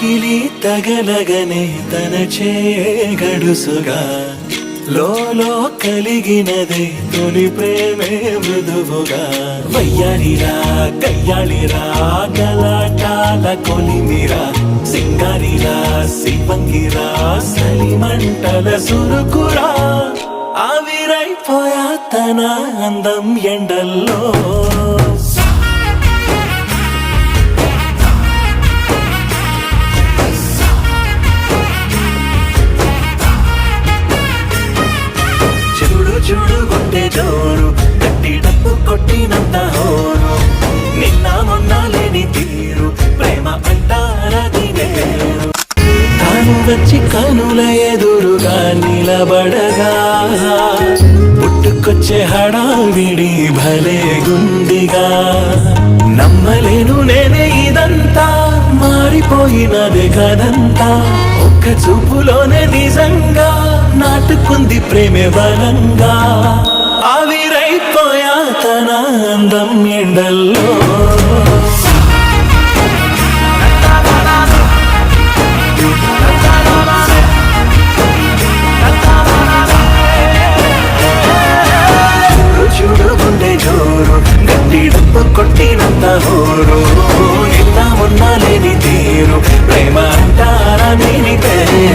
కౌగిలి తగలగనే తన గడుసుగా లోలో కలిగినదే తొలి ప్రేమే మృదువుగా వయ్యారిరా కయ్యాళిరా గలాటాల కొలిమిరా సింగారిరా శివంగిరా సలిమంటల సురుకురా ఆవిరైపోయా తన అందం ఎండల్లో చూడు గుండె జోరు గట్టి డప్పు కొట్టినంత హోరు నిన్న మొన్న లేని తీరు ప్రేమ అంటారది వేరు తాను వచ్చి కనుల ఎదురుగా నిలబడగా పుట్టుకొచ్చే హడావిడి భలే గుండిగా నమ్మలేను నేనే ఇదంతా మారిపోయినదే కదంతా ఒక్క చూపులోనే నిజంగా నాటుకుంది ప్రేమే బలంగా ఆవిరైపోయా తన అందం ఎండల్లో చూడు గుండె జోరు గట్టి డప్పు కొట్టినంత హోరు